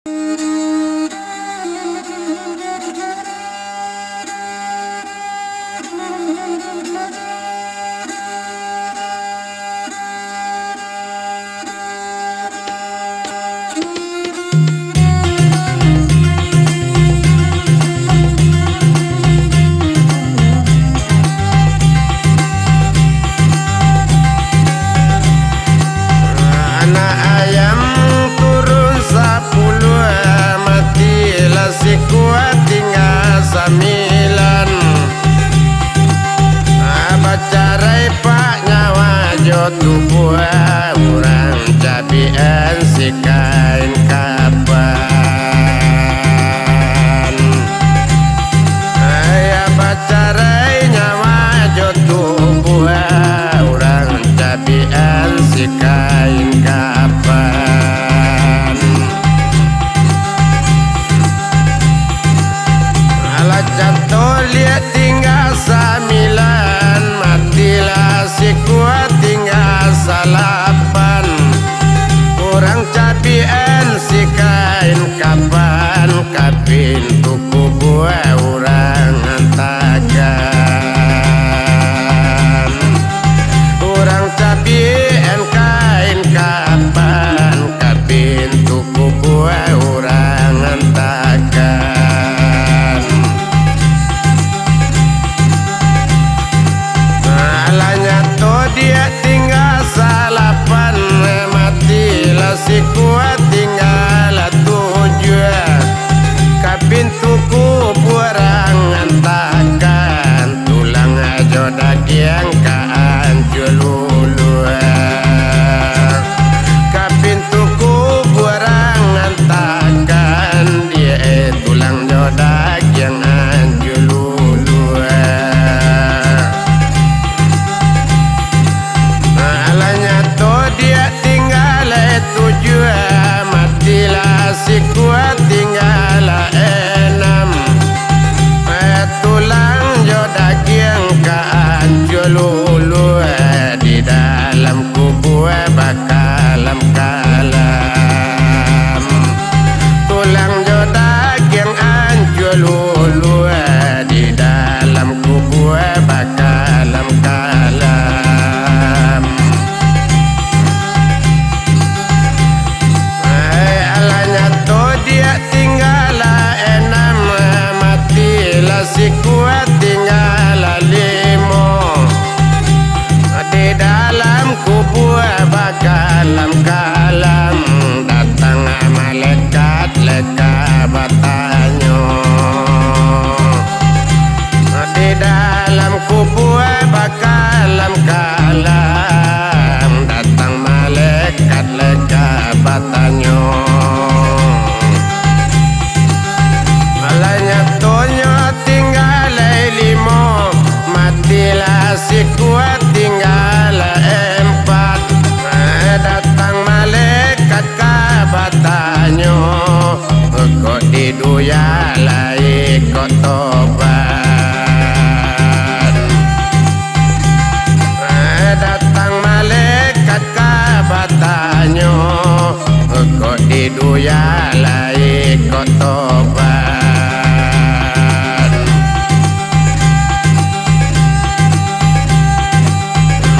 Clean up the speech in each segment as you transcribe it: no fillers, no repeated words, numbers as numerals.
Anak ayam turun 10, matilah si kuat tinggal 9. Bacarai pak nyawa jo tubuh orang cabian si kain kapan. Ya bacarai nyawa jo tubuh orang cabian si kain kapan. Alah jatuh lihat tinggal 9, matilah si kuat tinggal 8. Orang cabian si kain kapan, kapin tuku buah orang antakan. Orang cabian kain kapan, kapin tuku buah orang antakan. Alanya to dia tinggal 8, matilah si kuat tinggal 7. Kapin tuku buang antakan, tulang ajo daging kaan jululu. Kapin tuku buang antakan, dia tulang jo daging anjululu. Alanya to dia tinggal 7, matilah si kuat tinggal 6. Tulang jo daging kaan jululu, di dalam kubur bakalam kalam. Tulang jo daging anjululu, di dalam kubur bakalam kalam. Alanya to dia tinggal 6, matilah si kuat tinggal 5. Di dalam kubur bakalam kalam, datang malaikat leka batanyo. Di dalam kubur bakalam kalam, datang malaikat leka batanyo. Alanya tonyo tinggal 5, matilah si kuat tinggal 4. Datang malaikat kabatanyo, kok diduya lai kok tobat. Datang malaikat kabatanyo, kok diduya lai kok tobat.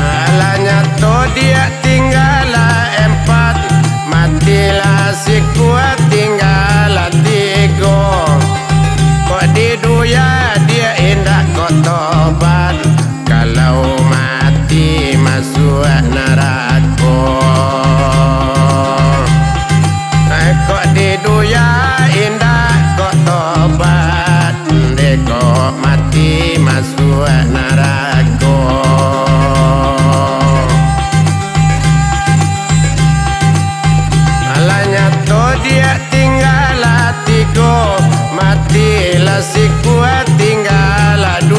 Alanya to dia tinggal 4, matilah si kuat tinggal 3. Kok diduya dia indah kok tobat, kalau mati masuk neraka. Kok diduya indah kok tobat, kok mati masuk neraka. Alanya to dia tinggal 3, matilah si kuat tinggal 2.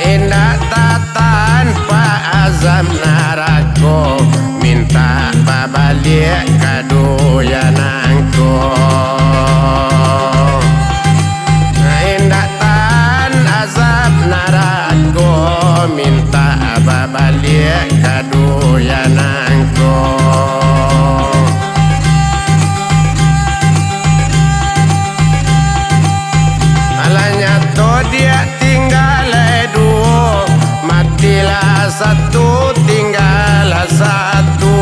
Indah tak tanpa azam neraka, minta babalik kadoyan angko. Indah tan azam satu tinggal satu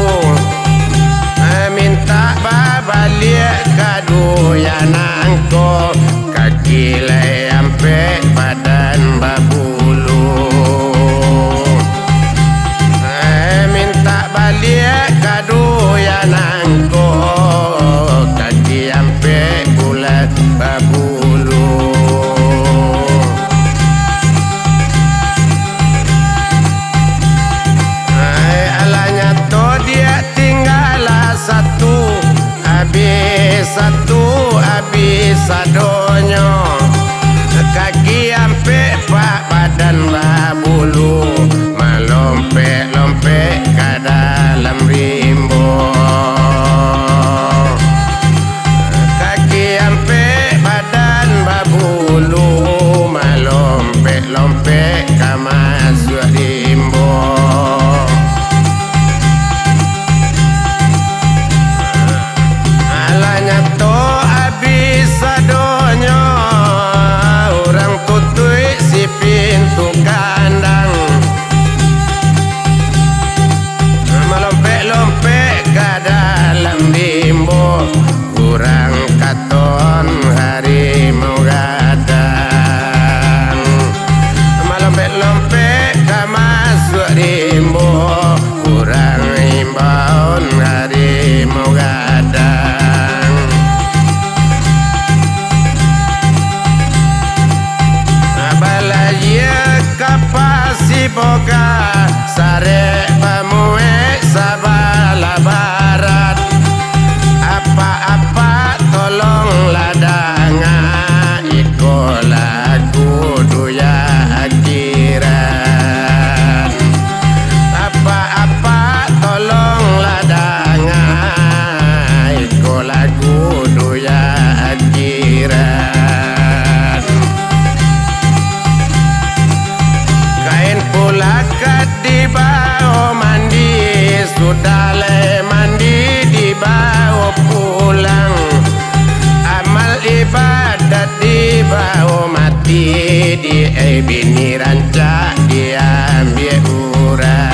minta balik kadu ya nangko kaki le ampe badan babulu minta balik kadu ya nangko kaki ampe bulat babulu alanya to dia tinggal satu habis sadonyo kaki ampe pak badan babulu melompe-lompe ke dalam rimbo kaki ampe badan babulu melompe-lompe ke masuk rimbo sadonyo orang tutui si pintu kandang melompe-lompe ke dalam bimbo kurang katon harimau gadang melompe-lompe ke masuk rimbo kurang imbauan harimau gadang kapasi boga sare pamue sabala barat apa-apa tolong ladanga iko lagu duya akhiran apa-apa tolong ladanga iko lagu duya akhiran lakat di bawah mandi sudah le mandi di bawah pulang amal ibadat di bawah mati di bini rancak diambil urang